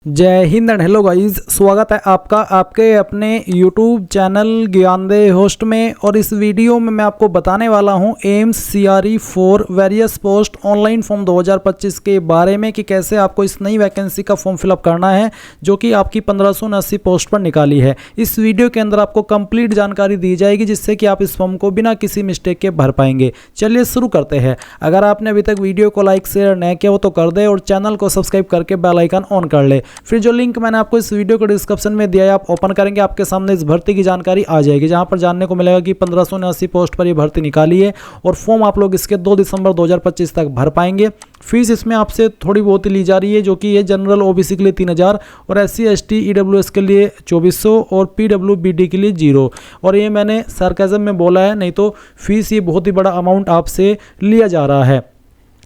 जय Hind and hello guys, स्वागत है आपका आपके अपने YouTube चैनल ज्ञानदेह होस्ट में। और इस वीडियो में मैं आपको बताने वाला हूं AIIMS CRE for various post online form 2025 के बारे में कि कैसे आपको इस नई वैकेंसी का फॉर्म फिलअप करना है जो कि आपकी 1579 पोस्ट पर निकाली है। इस वीडियो के अंदर आपको कंप्लीट जानकारी दी जाएगी जिससे कि आप इस फॉर्म को बिना किसी मिस्टेक के भर पाएंगे। चलिए शुरू करते हैं। अगर आपने अभी तक वीडियो को लाइक शेयर नहीं किया हो तो कर दे और चैनल को सब्सक्राइब करके बेल आइकन ऑन कर ले। फिर जो लिंक मैंने आपको इस वीडियो को डिस्क्रिप्शन में दिया है आप ओपन करेंगे, आपके सामने इस भर्ती की जानकारी आ जाएगी जहां पर जानने को मिलेगा कि 1579 पोस्ट पर ये भर्ती निकाली है और फॉर्म आप लोग इसके 2 दिसंबर 2025 तक भर पाएंगे। फीस इसमें आपसे थोड़ी बहुत ली जा रही है जो कि ये जनरल OBC के लिए 3000 और SC ST EWS के लिए 2400 और PWBD के लिए 0। और ये मैंने सार्केज्म में बोला है, नहीं तो फीस ये बहुत ही बड़ा अमाउंट आपसे लिया जा रहा है।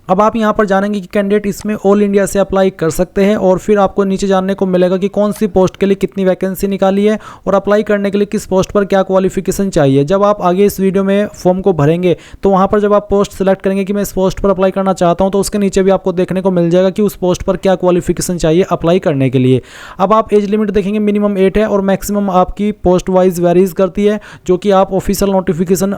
अब आप यहाँ पर जानेंगे कि कैंडिडेट इसमें ऑल इंडिया से अप्लाई कर सकते हैं और फिर आपको नीचे जानने को मिलेगा कि कौन सी पोस्ट के लिए कितनी वैकेंसी निकाली है और अप्लाई करने के लिए किस पोस्ट पर क्या क्वालिफिकेशन चाहिए। जब आप आगे इस वीडियो में फॉर्म को भरेंगे तो वहाँ पर जब आप पोस्ट सेलेक्ट करेंगे कि मैं इस पोस्ट पर अप्लाई करना चाहता हूँ तो उसके नीचे भी आपको देखने को मिल जाएगा कि उस पोस्ट पर क्या क्वालिफिकेशन चाहिए अप्लाई करने के लिए। अब आप एज लिमिट देखेंगे, मिनिमम 8 है और मैक्सिमम आपकी पोस्ट वाइज वेरीज करती है जो कि आप ऑफिशियल नोटिफिकेशन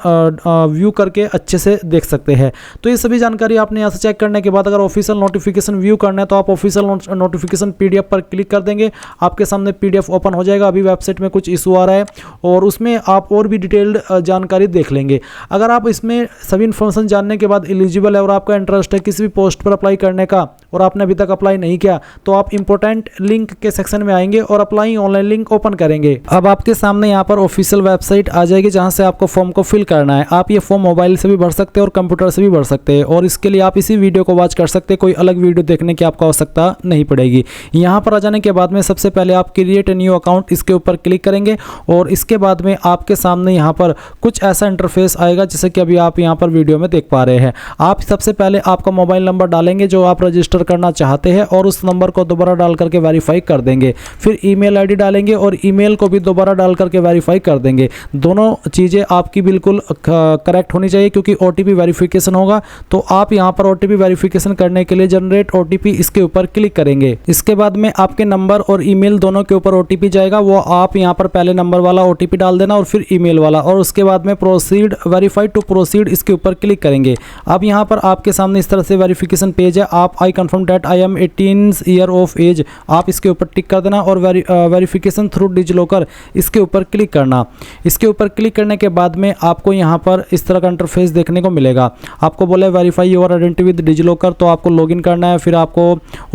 व्यू करके अच्छे से देख सकते हैं। तो ये सभी जानकारी आपने यहाँ से चेक करने के बाद अगर ऑफिशियल नोटिफिकेशन व्यू करना है तो आप ऑफिशियल नोटिफिकेशन PDF पर क्लिक कर देंगे, आपके सामने PDF ओपन हो जाएगा। अभी वेबसाइट में कुछ इशू आ रहा है और उसमें आप और भी डिटेल्ड जानकारी देख लेंगे। अगर आप इसमें सभी इन्फॉर्मेशन जानने के बाद एलिजिबल है और आपका इंटरेस्ट है किसी भी पोस्ट पर अप्लाई करने का और आपने अभी तक अप्लाई नहीं किया तो आप इंपॉर्टेंट लिंक के सेक्शन में आएंगे और अप्लाई ऑनलाइन लिंक ओपन करेंगे। अब आपके सामने यहाँ पर ऑफिशियल वेबसाइट आ जाएगी जहाँ से आपको फॉर्म को फिल करना है। आप ये फॉर्म मोबाइल से भी भर सकते हैं और कंप्यूटर से भी भर सकते हैं और इसके लिए आप इसी वीडियो को वॉच कर सकते हैं, कोई अलग वीडियो देखने की आपको आवश्यकता नहीं पड़ेगी। यहाँ पर आ जाने के बाद में सबसे पहले आप क्रिएट ए न्यू अकाउंट इसके ऊपर क्लिक करेंगे और इसके बाद में आपके सामने यहाँ पर कुछ ऐसा इंटरफेस आएगा जैसे कि अभी आप यहाँ पर वीडियो में देख पा रहे हैं। आप सबसे पहले आपका मोबाइल नंबर डालेंगे जो आप रजिस्टर करना चाहते हैं और उस नंबर को दोबारा डाल करके वेरीफाई कर देंगे। फिर ईमेल आईडी डालेंगे और ईमेल को भी दोबारा डाल करके वेरीफाई कर देंगे। दोनों चीज़ें आपकी बिल्कुल करेक्ट होनी चाहिए क्योंकि OTP वेरिफिकेशन होगा। तो आप यहाँ पर OTP वेरिफिकेशन करने के लिए जनरेट OTP इसके ऊपर क्लिक करेंगे। इसके बाद में आपके नंबर और ईमेल दोनों के ऊपर OTP जाएगा, वो आप यहाँ पर पहले नंबर वाला OTP डाल देना और फिर ईमेल वाला और उसके बाद में प्रोसीड वेरीफाई टू प्रोसीड इसके ऊपर क्लिक करेंगे। अब यहाँ पर आपके सामने इस तरह से वेरिफिकेशन पेज है। आप I confirm that I am 18 year of age आप इसके ऊपर टिक कर देना और वेरिफिकेशन थ्रू डिजिलॉकर इसके ऊपर क्लिक करना। इसके ऊपर क्लिक करने के बाद में आपको यहाँ पर इस तरह का इंटरफेस देखने को मिलेगा। आपको बोले verify your identity with DigiLocker, तो आपको लॉगिन करना है, फिर आपको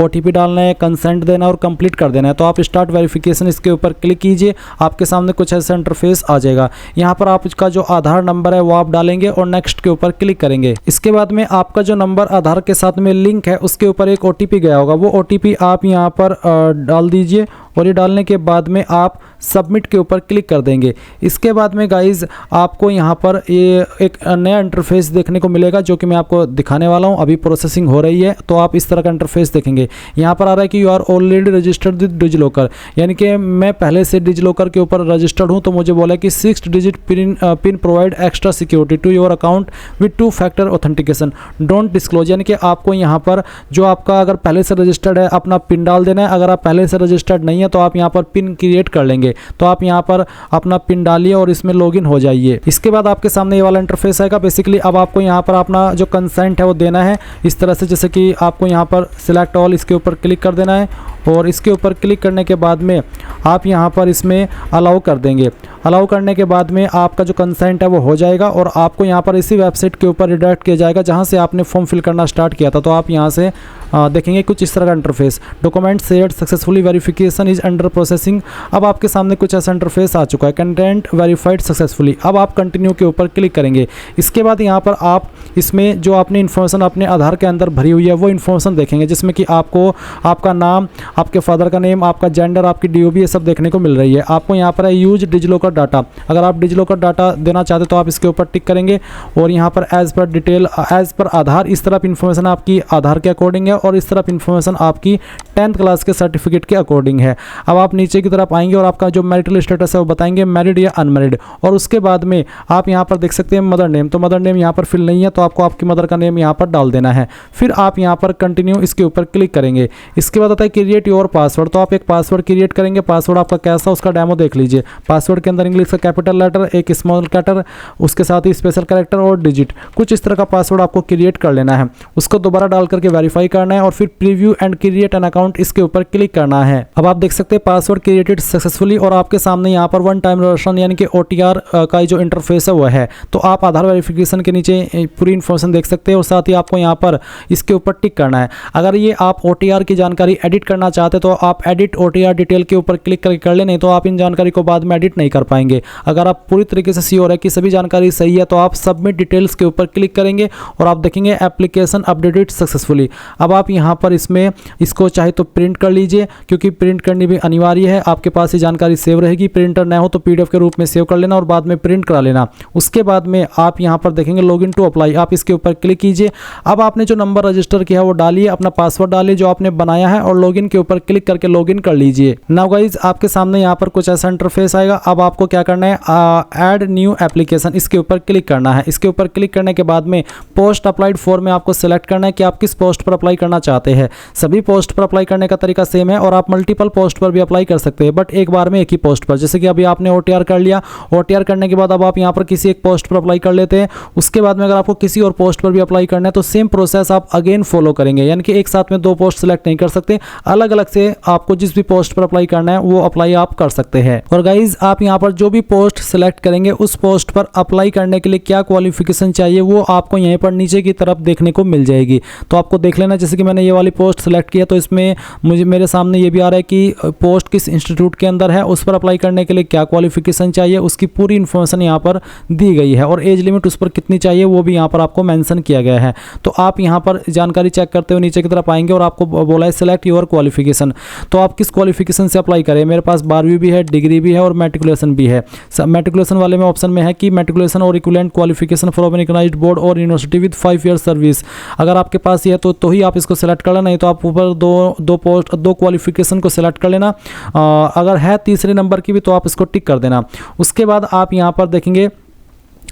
OTP डालना है, कंसेंट देना और कंप्लीट कर देना है। तो आप स्टार्ट वेरिफिकेशन इसके ऊपर क्लिक कीजिए, आपके सामने कुछ ऐसा इंटरफेस आ जाएगा। यहाँ पर आप इसका जो आधार नंबर है वो आप डालेंगे और नेक्स्ट के ऊपर क्लिक करेंगे। इसके बाद में आपका जो नंबर आधार के साथ में लिंक है उसके ऊपर एक OTP गया होगा, वो OTP आप यहाँ पर डाल दीजिए और ये डालने के बाद में आप सबमिट के ऊपर क्लिक कर देंगे। इसके बाद में गाइज आपको यहाँ पर ये एक नया इंटरफेस देखने को मिलेगा जो कि मैं आपको दिखाने वाला हूँ। अभी प्रोसेसिंग हो रही है तो आप इस तरह का इंटरफेस देखेंगे। यहाँ पर आ रहा है कि you are already registered with DigiLocker, यानी कि मैं पहले से डिजिलॉकर के ऊपर रजिस्टर्ड हूँ। तो मुझे बोला कि 6 digit PIN provide extra security to your account with 2 factor authentication don't disclose, यानी कि आपको यहाँ पर जो आपका अगर पहले से रजिस्टर्ड है अपना पिन डाल देना है। अगर आप पहले से रजिस्टर्ड नहीं है तो आप यहाँ पर पिन क्रिएट कर लेंगे। तो आप यहाँ पर अपना पिन डालिए और इसमें लॉगिन हो जाइए। इसके बाद आपके सामने ये वाला इंटरफेस आएगा। बेसिकली अब आपको यहाँ पर अपना जो कंसेंट है वो देना है इस तरह से, जैसे कि आपको यहाँ पर सिलेक्ट ऑल इसके ऊपर क्लिक कर देना है और इसके ऊपर क्लिक करने के बाद में आप यहाँ पर इसमें अलाउ कर देंगे। अलाउ करने के बाद में आपका जो कंसेंट है वो हो जाएगा और आपको यहाँ पर इसी वेबसाइट के ऊपर रिडायरेक्ट किया जाएगा जहाँ से आपने फॉर्म फिल करना स्टार्ट किया था। तो आप यहाँ से देखेंगे कुछ इस तरह का interface, document shared successfully, verification is under processing. अब आपके सामने कुछ ऐसा इंटरफेस आ चुका है, कंटेंट वेरीफाइड सक्सेसफुली। अब आप कंटिन्यू के ऊपर क्लिक करेंगे। इसके बाद यहाँ पर आप इसमें जो आपने इन्फॉर्मेशन अपने आधार के अंदर भरी हुई है वो इन्फॉर्मेशन देखेंगे जिसमें कि आपको आपका नाम, आपके फादर का नेम, आपका जेंडर, आपकी DOB ये सब देखने को मिल रही है। आपको यहाँ पर है यूज डिजिलॉकर डाटा, अगर आप डिजिलॉकर डाटा देना चाहते तो आप इसके ऊपर टिक करेंगे और यहाँ पर as per detail as per आधार इस तरह इन्फॉर्मेशन आपकी आधार के अकॉर्डिंग है और इस तरफ इन्फॉर्मेशन आपकी 10th क्लास के सर्टिफिकेट के अकॉर्डिंग है। अब आप नीचे की तरफ आएंगे और आपका जो मैरिटल स्टेटस है वो बताएंगे मैरिड या अनमैरिड, और उसके बाद में आप यहाँ पर देख सकते हैं मदर नेम, तो मदर नेम यहाँ पर फिल नहीं है तो आपको आपकी मदर का नेम यहाँ पर डाल देना है। फिर आप यहाँ पर कंटिन्यू इसके ऊपर क्लिक करेंगे। इसके बाद आता है क्रिएट योर पासवर्ड, तो आप एक पासवर्ड क्रिएट करेंगे। पासवर्ड आपका कैसा उसका डेमो देख लीजिए। पासवर्ड के अंदर इंग्लिश का कैपिटल लेटर, एक स्मॉल कैरेक्टर, उसके साथ ही स्पेशल कैरेक्टर और डिजिट, कुछ इस तरह का पासवर्ड आपको क्रिएट कर लेना है। उसको दोबारा डाल करके वेरीफाई करना है और फिर preview and create an account इसके ऊपर क्लिक करना है। अब आप देख सकते हैं पासवर्ड क्रिएटेड सक्सेसफुली और आपके सामने यहाँ पर वन टाइम वेरिफिकेशन यानी कि OTR का जो इंटरफेस है वो है। तो आप आधार वेरिफिकेशन के नीचे पूरी इन्फॉर्मेशन देख सकते हैं और साथ ही आपको यहाँ पर इसके ऊपर टिक करना है। अगर ये आप OTR की जानकारी एडिट करना चाहते तो आप एडिट OTR डिटेल के ऊपर क्लिक करके कर ले, नहीं तो आप इन जानकारी को बाद में एडिट नहीं कर पाएंगे। अगर आप पूरी तरीके से श्योर है कि सभी जानकारी सही है तो आप सबमिट डिटेल्स के ऊपर क्लिक करेंगे और आप देखेंगे एप्लीकेशन अपडेटेड सक्सेसफुली। अब आप यहाँ पर इसमें इसको चाहे तो प्रिंट कर लीजिए, क्योंकि प्रिंट करनी भी अनिवार्य है। आपके पास ये जानकारी सेव रहेगी, प्रिंटर ना हो तो PDF के रूप में सेव कर लेना और बाद में प्रिंट करा लेना। उसके बाद में आप यहाँ पर देखेंगे लॉगिन टू अप्लाई, आप इसके ऊपर क्लिक कीजिए। अब आपने जो नंबर रजिस्टर किया है वो डालिए, अपना पासवर्ड डालिए जो आपने बनाया है और लॉगिन के ऊपर क्लिक करके लॉगिन कर लीजिए। नाउ गाइज आपके सामने यहाँ पर कुछ ऐसा इंटरफेस आएगा। अब आपको क्या करना है, ऐड न्यू एप्लीकेशन, इसके ऊपर क्लिक करना है। इसके ऊपर क्लिक करने के बाद में पोस्ट अप्लाइड फॉर में आपको सेलेक्ट करना है कि आप किस पोस्ट पर अप्लाई करना चाहते हैं। सभी पोस्ट पर अप्लाई करने का तरीका सेम है और आप मल्टीपल पोस्ट पर भी अप्लाई कर सकते हैं, बट एक बार में एक ही पोस्ट पर। जैसे कि अभी आपने OTR कर लिया, OTR करने के बाद अब आप यहाँ पर किसी एक पोस्ट पर अप्लाई कर लेते हैं। उसके बाद में अगर आपको किसी और पोस्ट पर भी अप्लाई करना है तो सेम प्रोसेस आप अगेन फॉलो करेंगे, यानी कि एक साथ में 2 पोस्ट सेलेक्ट नहीं कर सकते, अलग अलग से आपको जिस भी पोस्ट पर अप्लाई करना है वो अप्लाई आप कर सकते हैं। और गाइज आप यहाँ पर जो भी पोस्ट सेलेक्ट करेंगे उस पोस्ट पर अप्लाई करने के लिए क्या क्वालिफिकेशन चाहिए वो आपको यहीं पर नीचे की तरफ देखने को मिल जाएगी। तो आपको देख लेना, जैसे कि मैंने ये वाली पोस्ट सेलेक्ट किया तो इसमें मेरे सामने ये भी आ रहा है कि पोस्ट किस इंस्टीट्यूट के अंदर है, उस पर अप्लाई करने के लिए क्या क्वालिफिकेशन चाहिए, उसकी पूरी इन्फॉर्मेशन यहाँ पर दी गई है और एज लिमिट उस पर कितनी चाहिए वो भी यहाँ पर आपको मेंशन किया गया है। तो आप यहाँ पर जानकारी चेक करते हुए नीचे की तरफ आएंगे और आपको बोला है सिलेक्ट योर क्वालिफिकेशन, तो आप किस क्वालिफिकेशन से अप्लाई करें। मेरे पास 12वीं भी है, डिग्री भी है और मैट्रिकुलेशन भी है। मैट्रिकुलेशन वाले में ऑप्शन में है कि मैट्रिकुलेशन और equivalent qualification from an recognised board और यूनिवर्सिटी विद 5 ईयर सर्विस। अगर आपके पास ये तो ही आप इसको सेलेक्ट कर लेना, नहीं तो आप ऊपर दो क्वालिफिकेशन को सेलेक्ट कर लेना। अगर है तीसरे नंबर की भी तो आप इसको टिक कर देना। उसके बाद आप यहाँ पर देखेंगे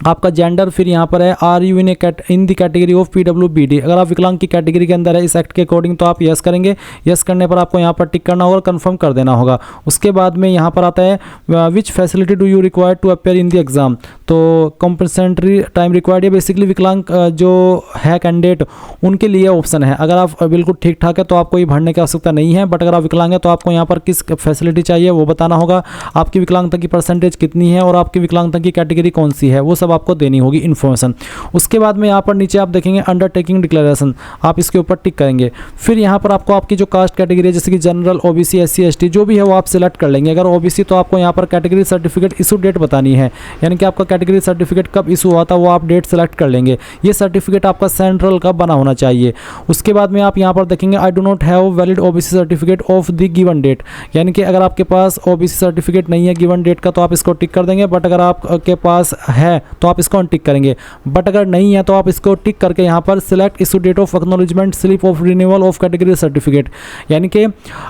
आपका जेंडर, फिर यहाँ पर है are you in the category of PWBD। अगर आप विकलांग की कैटेगरी के अंदर है इस एक्ट के अकॉर्डिंग तो आप यस करेंगे। यस करने पर आपको यहाँ पर टिक करना होगा और कंफर्म कर देना होगा। उसके बाद में यहाँ पर आता है which facility do you require to appear in the exam, तो कंपनसेटरी टाइम रिक्वायर्ड है। बेसिकली विकलांग जो है कैंडिडेट उनके लिए ऑप्शन है। अगर आप बिल्कुल ठीक ठाक है तो आपको ये भरने की आवश्यकता नहीं है, बट अगर आप विकलांग है तो आपको यहाँ पर किस फैसिलिटी चाहिए वो बताना होगा, आपकी विकलांगता की परसेंटेज कितनी है और आपकी विकलांगता की कैटेगरी कौन सी है, वो सब आपको देनी होगी इन्फॉर्मेशन। उसके बाद में यहाँ पर नीचे आप देखेंगे अंडरटेकिंग डिक्लेरेशन, आप इसके ऊपर टिक करेंगे। फिर यहाँ पर आपको आपकी जो कास्ट कैटेगरी है जैसे कि जनरल, OBC, SC, ST जो भी है वो आप सिलेक्ट कर लेंगे। अगर OBC तो आपको यहाँ पर कैटेगरी सर्टिफिकेट इशू डेट बतानी है, यानी कि आपका कैटेगरी सर्टिफिकेट कब इशू हुआ था वो आप डेट सेलेक्ट कर लेंगे। ये सर्टिफिकेट आपका सेंट्रल का बना होना चाहिए। उसके बाद में आप यहाँ पर देखेंगे I do not have valid OBC certificate of the given date, यानी कि अगर आपके पास OBC सर्टिफिकेट नहीं है गिवन डेट का तो आप इसको टिक कर देंगे, बट अगर आपके पास है तो आप इसको टिक करेंगे। बट अगर नहीं है तो आप इसको टिक करके यहाँ पर select issue date of acknowledgement slip of renewal of category certificate, यानी कि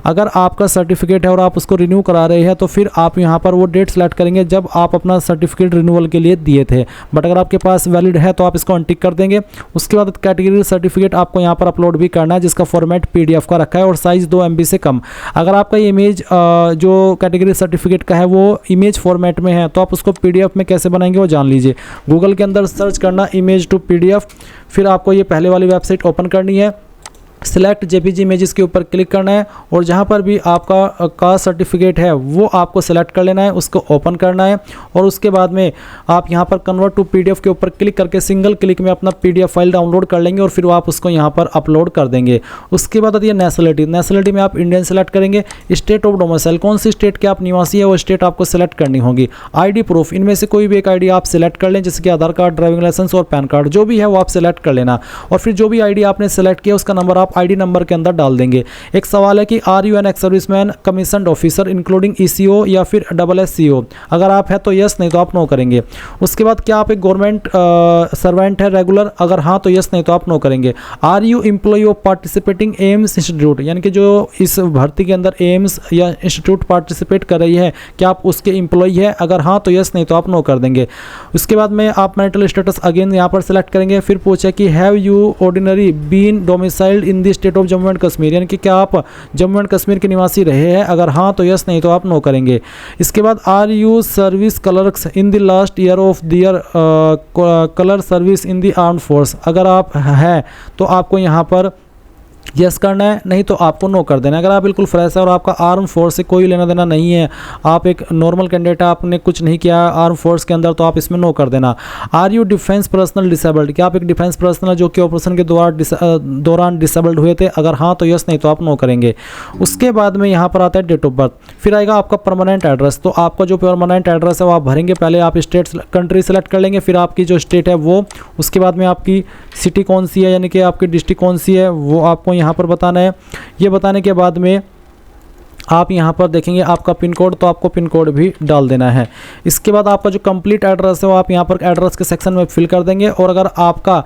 अगर आपका सर्टिफिकेट है और आप उसको रिन्यू करा रहे हैं तो फिर आप यहाँ पर वो डेट सेलेक्ट करेंगे जब आप अपना सर्टिफिकेट रिन्यूअल के लिए दिए थे। बट अगर आपके पास वैलिड है तो आप इसको अनटिक कर देंगे। उसके बाद कैटेगरी सर्टिफिकेट आपको यहाँ पर अपलोड भी करना है जिसका फॉर्मेट PDF का रखा है और साइज 2 MB से कम। अगर आपका इमेज जो कैटेगरी सर्टिफिकेट का है वो इमेज फॉर्मेट में है तो आप उसको PDF में कैसे बनाएंगे वो जान लीजिए। गूगल के अंदर सर्च करना इमेज टू PDF, फिर आपको ये पहले वाली वेबसाइट ओपन करनी है। सिलेक्ट JPG इमेजेस के ऊपर क्लिक करना है और जहाँ पर भी आपका कास्ट सर्टिफिकेट है वो आपको सेलेक्ट कर लेना है, उसको ओपन करना है और उसके बाद में आप यहाँ पर कन्वर्ट टू PDF के ऊपर क्लिक करके सिंगल क्लिक में अपना PDF फाइल डाउनलोड कर लेंगे और फिर आप उसको यहाँ पर अपलोड कर देंगे। उसके बाद आती है नेशनलिटी में आप इंडियन सेलेक्ट करेंगे। स्टेट ऑफ डोमिसाइल, कौन सी स्टेट के आप निवासी है वो स्टेट आपको सेलेक्ट करनी होगी। ID प्रूफ, इनमें से कोई भी एक ID आप सेलेक्ट कर लें, जैसे कि आधार कार्ड, ड्राइविंग लाइसेंस और पैन कार्ड जो भी है वो आप सेलेक्ट कर लेना और फिर जो भी ID आपने सेलेक्ट किया उसका नंबर आप आप आईडी नंबर के अंदर डाल देंगे। एक सवाल है कि are you an ex serviceman commissioned officer including ECO या फिर SSCO, अगर आप है तो यस, नहीं तो आप नो करेंगे। उसके बाद क्या आप एक गवर्नमेंट सर्वेंट है रेगुलर, अगर हाँ तो यस, नहीं तो आप नो करेंगे। Are you employ of participating AIIMS institute, यानी कि जो इस भर्ती के अंदर एम्स या इंस्टीट्यूट पार्टिसिपेट कर रही है, क्या आप उसके एम्प्लॉय है, अगर हाँ तो यस, नहीं तो आप नो कर देंगे। उसके बाद में आप मैरिटल स्टेटस अगेन यहाँ पर सेलेक्ट करेंगे। फिर पूछे कि have you ordinary been domiciled in the state of Jammu and Kashmir, यानी कि क्या आप जम्मू एंड कश्मीर के निवासी रहे हैं, अगर हाँ तो यस, नहीं तो आप नो करेंगे। इसके बाद are you service clerks in the last year of their colour service in the armed force, अगर आप है तो आपको यहाँ पर यस करना है, नहीं तो आपको नो कर देना है। अगर आप बिल्कुल फ्रेश है और आपका आर्म फोर्स से कोई लेना देना नहीं है, आप एक नॉर्मल कैंडिडेट है, आपने कुछ नहीं किया आर्म फोर्स के अंदर, तो आप इसमें नो कर देना। Are you defence personnel disabled, क्या आप एक डिफेंस पर्सनल जो कि ऑपरेशन के दौरान डिसेबल्ड हुए थे, अगर हाँ तो यस, नहीं तो आप नो करेंगे। उसके बाद में यहाँ पर आता है डेट ऑफ बर्थ, फिर आएगा आपका परमानेंट एड्रेस। तो आपका जो परमानेंट एड्रेस है वो आप भरेंगे। पहले आप स्टेट कंट्री सेलेक्ट कर लेंगे, फिर आपकी जो स्टेट है वो, उसके बाद में आपकी सिटी कौन सी है, यानी कि आपकी डिस्ट्रिक्ट कौन सी है, वो आपको यहाँ पर बताना है। ये बताने के बाद में आप यहाँ पर देखेंगे आपका पिन कोड, तो आपको पिन कोड भी डाल देना है। इसके बाद आपका जो कंप्लीट एड्रेस है वो आप यहाँ पर एड्रेस के सेक्शन में फिल कर देंगे। और अगर आपका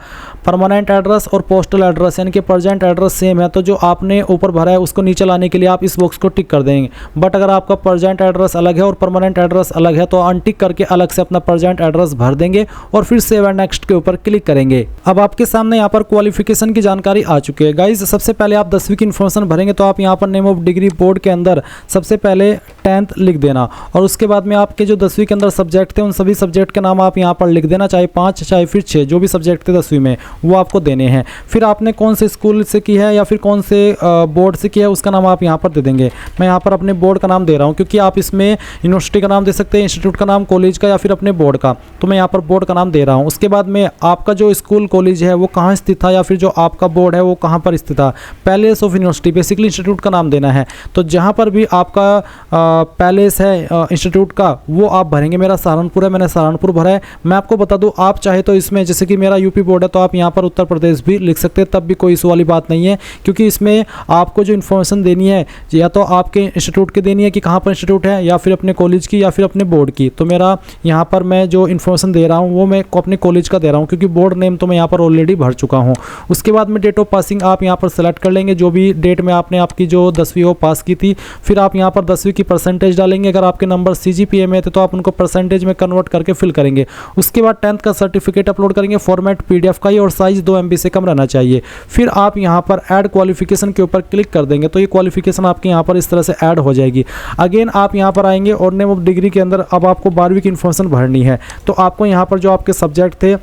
परमानेंट एड्रेस और पोस्टल एड्रेस यानी कि प्रेजेंट एड्रेस सेम है, तो जो आपने ऊपर भरा है उसको नीचे लाने के लिए आप इस बॉक्स को टिक कर देंगे। बट अगर आपका प्रेजेंट एड्रेस अलग है और परमानेंट एड्रेस अलग है, तो अनटिक करके अलग से अपना प्रेजेंट एड्रेस भर देंगे और फिर सेव एंड नेक्स्ट के ऊपर क्लिक करेंगे। अब आपके सामने यहाँ पर क्वालिफिकेशन की जानकारी आ चुकी है। गाइज सबसे पहले आप 10वीं की इन्फॉर्मेशन भरेंगे, तो आप यहाँ पर नेम ऑफ डिग्री बोर्ड के अंदर सबसे पहले 10th लिख देना, और उसके बाद में आपके जो 10वीं के अंदर सब्जेक्ट थे उन सभी सब्जेक्ट के नाम आप यहाँ पर लिख देना, चाहे 5 चाहे फिर 6, जो भी सब्जेक्ट थे 10वीं में वो आपको देने हैं। फिर आपने कौन से स्कूल से की है या फिर कौन से बोर्ड से किया है उसका नाम आप यहाँ पर दे देंगे। मैं यहाँ पर अपने बोर्ड का नाम दे रहा हूँ, क्योंकि आप इसमें यूनिवर्सिटी का नाम दे सकते हैं, इंस्टीट्यूट का नाम, कॉलेज का या फिर अपने बोर्ड का, तो मैं यहाँ पर बोर्ड का नाम दे रहा हूँ। उसके बाद में आपका जो स्कूल कॉलेज है वो कहाँ स्थित था या फिर जो आपका बोर्ड है वो कहाँ पर स्थित था, palace of university, basically institute का नाम देना है। तो जहाँ पर भी आपका पैलेस है इंस्टीट्यूट का वो आप भरेंगे। मेरा सहारनपुर है, मैंने सहारनपुर भरा है। मैं आपको बता दूं, आप चाहे तो इसमें जैसे कि मेरा यूपी बोर्ड है तो आप यहाँ पर उत्तर प्रदेश भी लिख सकते हैं, तब भी कोई इशू वाली बात नहीं है, क्योंकि इसमें आपको जो इन्फॉर्मेशन देनी है या तो आपके इंस्टीट्यूट की देनी है कि कहाँ पर इंस्टीट्यूट है, या फिर अपने कॉलेज की या फिर अपने बोर्ड की। तो मेरा यहाँ पर मैं जो इन्फॉर्मेशन दे रहा हूँ वो मैं अपने कॉलेज का दे रहा हूँ, क्योंकि बोर्ड नेम तो मैं यहाँ पर ऑलरेडी भर चुका हूँ। उसके बाद में डेट ऑफ पासिंग आप यहाँ पर सेलेक्ट कर लेंगे, जो भी डेट में आपने आपकी जो 10वीं वो पास की थी। फिर आप यहाँ पर 10वीं की परसेंटेज डालेंगे। अगर आपके नंबर CGPA में थे तो आप उनको परसेंटेज में कन्वर्ट करके फिल करेंगे। उसके बाद 10th का सर्टिफिकेट अपलोड करेंगे, फॉर्मेट PDF का ही, और साइज 2 MB से कम रहना चाहिए। फिर आप यहाँ पर ऐड क्वालिफिकेशन के ऊपर क्लिक कर देंगे, तो ये क्वालिफिकेशन आपके यहाँ पर इस तरह से ऐड हो जाएगी। अगेन आप यहाँ पर आएंगे और नेम ऑफ डिग्री के अंदर अब आपको 12वीं की इन्फॉर्मेशन भरनी है। तो आपको यहाँ पर जो आपके सब्जेक्ट थे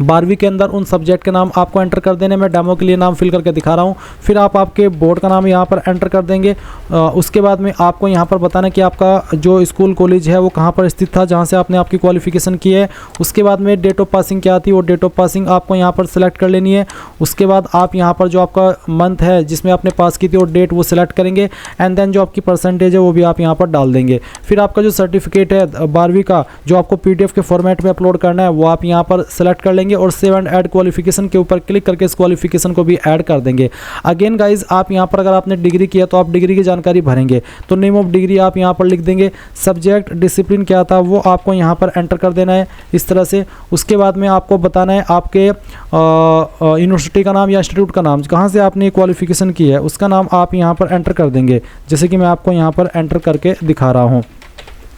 12वीं के अंदर उन सब्जेक्ट के नाम आपको एंटर कर देने। मैं डेमो के लिए नाम फिल करके दिखा रहा हूँ। फिर आप आपके बोर्ड का नाम यहाँ पर एंटर कर देंगे। उसके बाद में आपको यहाँ पर बताना कि आपका जो स्कूल कॉलेज है वो कहाँ पर स्थित था, जहाँ से आपने आपकी क्वालिफिकेशन की है। उसके बाद में डेट ऑफ पासिंग क्या थी, वो डेट ऑफ पासिंग आपको यहाँ पर सेलेक्ट कर लेनी है। उसके बाद आप यहाँ पर जो आपका मंथ है जिसमें आपने पास की थी और डेट वो सिलेक्ट करेंगे, एंड देन जो आपकी परसेंटेज है वो भी आप यहाँ पर डाल देंगे। फिर आपका जो सर्टिफिकेट है 12वीं का जो आपको PDF के फॉर्मेट में अपलोड करना है वो आप यहाँ पर सेलेक्ट कर लेंगे और सेव एंड ऐड क्वालिफिकेशन के ऊपर क्लिक करके इस क्वालिफिकेशन को भी ऐड कर देंगे। अगेन गाइज आप यहाँ पर अगर आपने डिग्री किया तो आप डिग्री की जानकारी भरेंगे। तो नेम ऑफ डिग्री आप यहाँ पर लिख देंगे, सब्जेक्ट डिसिप्लिन क्या था वो आपको यहाँ पर एंटर कर देना है इस तरह से। उसके बाद में आपको बताना है आपके यूनिवर्सिटी का नाम या इंस्टीट्यूट का नाम, कहाँ से आपने क्वालिफिकेशन की है उसका नाम आप यहाँ पर एंटर कर देंगे, जैसे कि मैं आपको यहाँ पर एंटर करके दिखा रहा हूँ।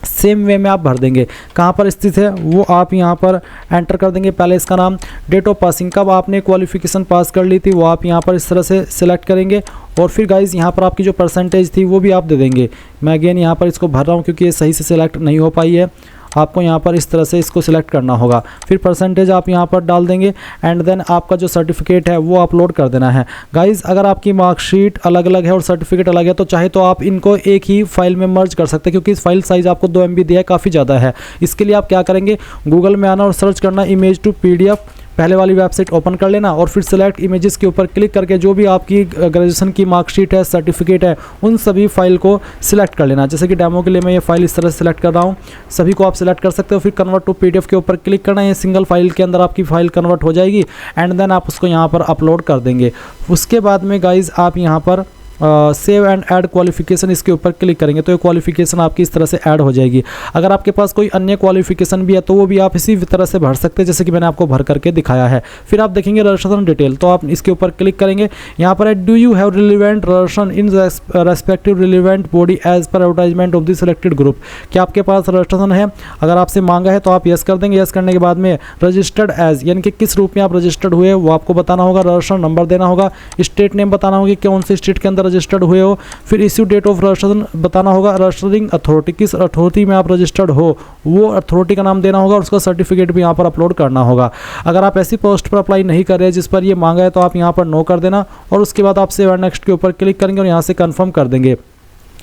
सेम वे में आप भर देंगे, कहाँ पर स्थित है वो आप यहाँ पर एंटर कर देंगे। पहले इसका नाम, डेट ऑफ पासिंग कब आपने क्वालिफिकेशन पास कर ली थी वो आप यहाँ पर इस तरह से सिलेक्ट करेंगे। और फिर गाइज यहाँ पर आपकी जो परसेंटेज थी वो भी आप दे देंगे। मैं अगेन यहाँ पर इसको भर रहा हूँ क्योंकि ये सही से सिलेक्ट नहीं हो पाई है। आपको यहाँ पर इस तरह से इसको सिलेक्ट करना होगा। फिर परसेंटेज आप यहाँ पर डाल देंगे, एंड देन आपका जो सर्टिफिकेट है वो अपलोड कर देना है। गाइज अगर आपकी मार्कशीट अलग अलग है और सर्टिफिकेट अलग है तो चाहे तो आप इनको एक ही फाइल में मर्ज कर सकते हैं, क्योंकि इस फाइल साइज आपको 2 MB दिया है, काफ़ी ज़्यादा है। इसके लिए आप क्या करेंगे, गूगल में आना और सर्च करना इमेज टू PDF पहले वाली वेबसाइट ओपन कर लेना और फिर सेलेक्ट इमेजेस के ऊपर क्लिक करके जो भी आपकी ग्रेजुएशन की मार्कशीट है, सर्टिफिकेट है, उन सभी फाइल को सिलेक्ट कर लेना। जैसे कि डेमो के लिए मैं ये फाइल इस तरह से सिलेक्ट कर रहा हूँ, सभी को आप सिलेक्ट कर सकते हो। फिर कन्वर्ट टू PDF के ऊपर क्लिक करना है, ये सिंगल फाइल के अंदर आपकी फाइल कन्वर्ट हो जाएगी एंड देन आप उसको यहाँ पर अपलोड कर देंगे। उसके बाद में गाइज आप यहाँ पर सेव एंड ऐड क्वालिफिकेशन इसके ऊपर क्लिक करेंगे तो ये क्वालिफिकेशन आपकी इस तरह से ऐड हो जाएगी। अगर आपके पास कोई अन्य क्वालिफिकेशन भी है तो वो भी आप इसी तरह से भर सकते हैं जैसे कि मैंने आपको भर करके दिखाया है। फिर आप देखेंगे रजिस्ट्रेशन डिटेल, तो आप इसके ऊपर क्लिक करेंगे। यहाँ पर है do you have relevant registration in respective relevant body as per advertisement of the selected group. क्या आपके पास रजिस्ट्रेशन है? अगर आपसे मांगा है तो आप यस कर देंगे। यस करने के बाद में रजिस्टर्ड एज यानी कि किस रूप में आप रजिस्टर्ड हुए वो आपको बताना होगा, रजिस्ट्रेशन नंबर देना होगा, स्टेट नेम बताना होगा कौन से स्टेट के अंदर रजिस्टर्ड हुए हो, फिर इश्यू डेट ऑफ रजिस्ट्रेशन बताना होगा, रजिस्टरिंग अथॉरिटी किस अथॉरिटी में आप रजिस्टर्ड हो वो अथॉरिटी का नाम देना होगा और उसका सर्टिफिकेट भी यहाँ पर अपलोड करना होगा। अगर आप ऐसी पोस्ट पर अप्लाई नहीं कर रहे जिस पर ये मांगा है तो आप यहाँ पर नो कर देना और उसके बाद आप सेव एंड नेक्स्ट के ऊपर क्लिक करेंगे और यहाँ से कंफर्म कर देंगे।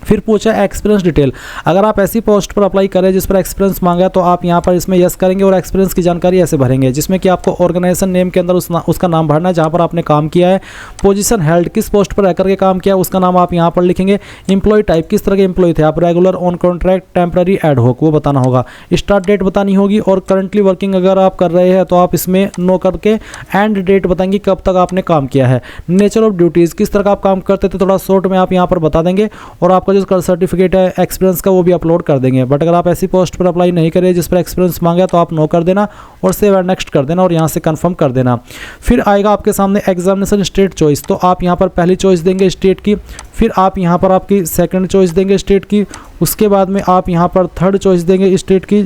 फिर पूछा एक्सपीरियंस डिटेल, अगर आप ऐसी पोस्ट पर अप्लाई करें जिस पर एक्सपीरियंस मांगा है तो आप यहाँ पर इसमें यस करेंगे और एक्सपीरियंस की जानकारी ऐसे भरेंगे जिसमें कि आपको ऑर्गेनाइजेशन नेम के अंदर उसका नाम भरना है जहाँ पर आपने काम किया है, पोजीशन हेल्ड किस पोस्ट पर रह करके काम किया उसका नाम आप यहाँ पर लिखेंगे, एम्प्लॉय टाइप किस तरह के एम्प्लॉय थे आप, regular, on contract, temporary, ad hoc वो बताना होगा, स्टार्ट डेट बतानी होगी और करंटली वर्किंग अगर आप कर रहे हैं तो आप इसमें नो करके एंड डेट बताएंगे कब तक आपने काम किया है, नेचर ऑफ ड्यूटीज़ किस तरह का आप काम करते थे थोड़ा शॉर्ट में आप यहाँ पर बता देंगे और आपका जो सर्टिफिकेट एक्सपीरियंस का वो भी अपलोड कर देंगे। बट अगर आप ऐसी पोस्ट पर अप्लाई नहीं करें जिस पर एक्सपीरियंस मांगा तो आप नो कर देना और सेव एंड नेक्स्ट कर देना और यहाँ से कंफर्म कर देना। फिर आएगा आपके सामने एग्जामिनेशन स्टेट चॉइस, तो आप यहाँ पर पहली चॉइस देंगे स्टेट की, फिर आप यहाँ पर आपकी सेकंड चॉइस देंगे स्टेट की, उसके बाद में आप यहाँ पर थर्ड चॉइस देंगे स्टेट की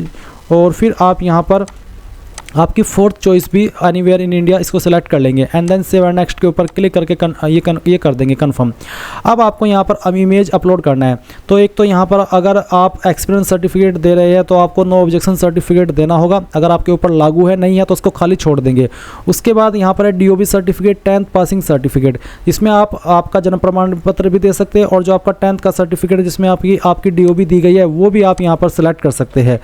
और फिर आप यहाँ पर आपकी फोर्थ चॉइस भी एनीवेयर इन इंडिया इसको सेलेक्ट कर लेंगे and then save and next के ऊपर क्लिक करके ये कर देंगे कंफर्म। अब आपको यहाँ पर इमेज अपलोड करना है, तो एक तो यहाँ पर अगर आप एक्सपीरियंस सर्टिफिकेट दे रहे हैं तो आपको नो ऑब्जेक्शन सर्टिफिकेट देना होगा, अगर आपके ऊपर लागू है, नहीं है तो उसको खाली छोड़ देंगे। उसके बाद यहाँ पर है DOB certificate, 10th passing certificate, इसमें आप आपका जन्म प्रमाण पत्र भी दे सकते हैं और जो आपका 10th का सर्टिफिकेट जिसमें आपकी DOB दी गई है वो भी आप यहाँ पर सेलेक्ट कर सकते हैं।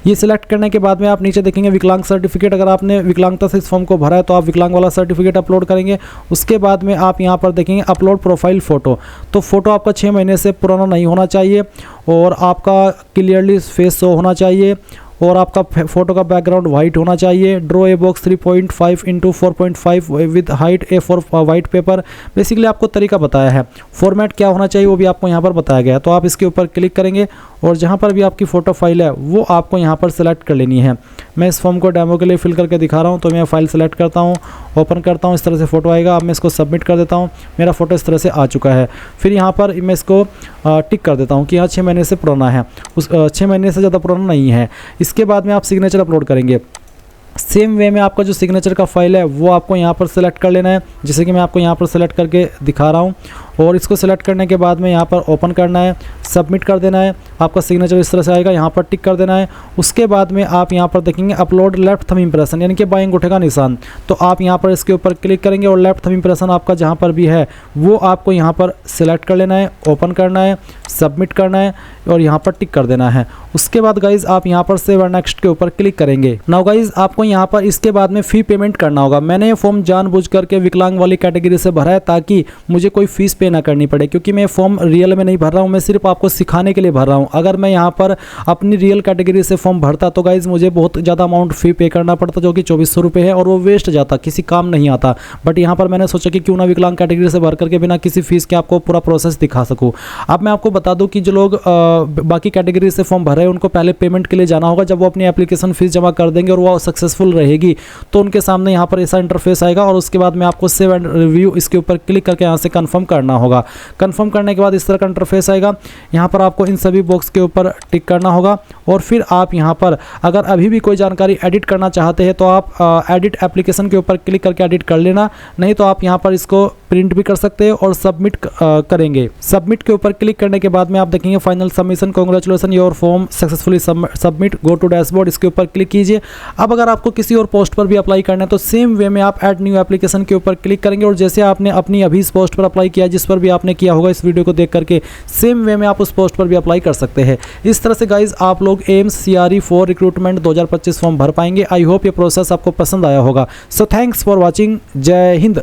ये सिलेक्ट करने के बाद में आप नीचे देखेंगे विकलांग सर्टिफिकेट, अगर आपने विकलांगता से इस फॉर्म को भरा है तो आप विकलांग वाला सर्टिफिकेट अपलोड करेंगे। उसके बाद में आप यहाँ पर देखेंगे अपलोड प्रोफाइल फ़ोटो, तो फोटो आपका 6 महीने से पुराना नहीं होना चाहिए और आपका क्लियरली फेस शो होना चाहिए और आपका फोटो का बैकग्राउंड वाइट होना चाहिए। Draw a box 3.5 × 4.5 with height A4 white paper, basically आपको तरीका बताया है। फॉर्मेट क्या होना चाहिए वो भी आपको यहाँ पर बताया गया है, तो आप इसके ऊपर क्लिक करेंगे और जहाँ पर भी आपकी फ़ोटो फाइल है वो आपको यहाँ पर सेलेक्ट कर लेनी है। मैं इस फॉर्म को डेमो के लिए फिल करके दिखा रहा हूँ, तो मैं फाइल सेलेक्ट करता हूँ, ओपन करता हूँ, इस तरह से फ़ोटो आएगा। अब मैं इसको सबमिट कर देता हूँ, मेरा फ़ोटो इस तरह से आ चुका है। फिर यहाँ पर मैं इसको टिक कर देता हूँ कि यहाँ 6 महीने से पुराना है, उस 6 महीने से ज़्यादा पुराना नहीं है। इसके बाद में आप सिग्नेचर अपलोड करेंगे। सेम वे में आपका जो सिग्नेचर का फाइल है वो आपको यहाँ पर सेलेक्ट कर लेना है, जैसे कि मैं आपको यहाँ पर सेलेक्ट करके दिखा रहा हूँ और इसको सेलेक्ट करने के बाद में यहाँ पर ओपन करना है, सबमिट कर देना है। आपका सिग्नेचर इस तरह से आएगा, यहाँ पर टिक कर देना है। उसके बाद में आप यहाँ पर देखेंगे अपलोड लेफ्ट थंब इंप्रेशन यानी कि बाएं अंगूठे का निशान, तो आप यहाँ पर इसके ऊपर क्लिक करेंगे और लेफ्ट थंब इंप्रेशन आपका जहाँ पर भी है वो आपको यहाँ पर सेलेक्ट कर लेना है, ओपन करना है, सबमिट करना है और यहाँ पर टिक कर देना है। उसके बाद गाइज आप यहाँ पर सेव एंड नेक्स्ट के ऊपर क्लिक करेंगे। नाउ गाइज आपको यहाँ पर इसके बाद में फ़ी पेमेंट करना होगा। मैंने ये फॉर्म जानबूझ करके विकलांग वाली कैटेगरी से भरा है ताकि मुझे कोई फीस पे ना करनी पड़े, क्योंकि मैं फॉर्म रियल में नहीं भर रहा हूँ, मैं सिर्फ आपको सिखाने के लिए भर रहा हूँ। अगर मैं यहाँ पर अपनी रियल कैटेगरी से फॉर्म भरता तो गाइज मुझे बहुत ज़्यादा अमाउंट फ़ी पे करना पड़ता जो कि 2400 रुपये है और वो वेस्ट जाता, किसी काम नहीं आता। बट यहाँ पर मैंने सोचा कि क्यों ना विकलांग कैटेगरी से भर करके बिना किसी फीस के आपको पूरा प्रोसेस दिखा सकूँ। अब मैं आपको बता दूँ कि जो लोग बाकी कैटेगरी से फॉर्म भरे हैं उनको पहले पेमेंट के लिए जाना होगा। जब वो अपनी एप्लीकेशन फीस जमा कर देंगे और वो सक्सेसफुल रहेगी तो उनके सामने यहाँ पर ऐसा इंटरफेस आएगा और उसके बाद में आपको सेव एंड रिव्यू इसके ऊपर क्लिक करके यहाँ से कंफर्म करना होगा। कंफर्म करने के बाद इस तरह का इंटरफेस आएगा, यहाँ पर आपको इन सभी बॉक्स के ऊपर टिक करना होगा और फिर आप यहाँ पर अगर अभी भी कोई जानकारी एडिट करना चाहते हैं तो आप एडिट एप्लीकेशन के ऊपर क्लिक करके एडिट कर लेना, नहीं तो आप यहाँ पर इसको प्रिंट भी कर सकते हैं और सबमिट करेंगे। सबमिट के ऊपर क्लिक करने के बाद में आप देखेंगे final submission, congratulation your form successfully submit, go to dashboard, इसके ऊपर क्लिक कीजिए। अब अगर आपको किसी और पोस्ट पर भी अप्लाई करना है तो सेम वे में आप ऐड न्यू एप्लीकेशन के ऊपर क्लिक करेंगे और जैसे आपने अपनी अभी इस पोस्ट पर अप्लाई किया जिस पर भी आपने किया होगा इस वीडियो को देख करके, सेम वे में आप उस पोस्ट पर भी अप्लाई कर सकते हैं। सकते हैं। इस तरह से गाइज आप लोग एम्स CRE4 रिक्रूटमेंट 2025 फॉर्म भर पाएंगे। आई होप ये प्रोसेस आपको पसंद आया होगा। So thanks for watching. जय हिंद।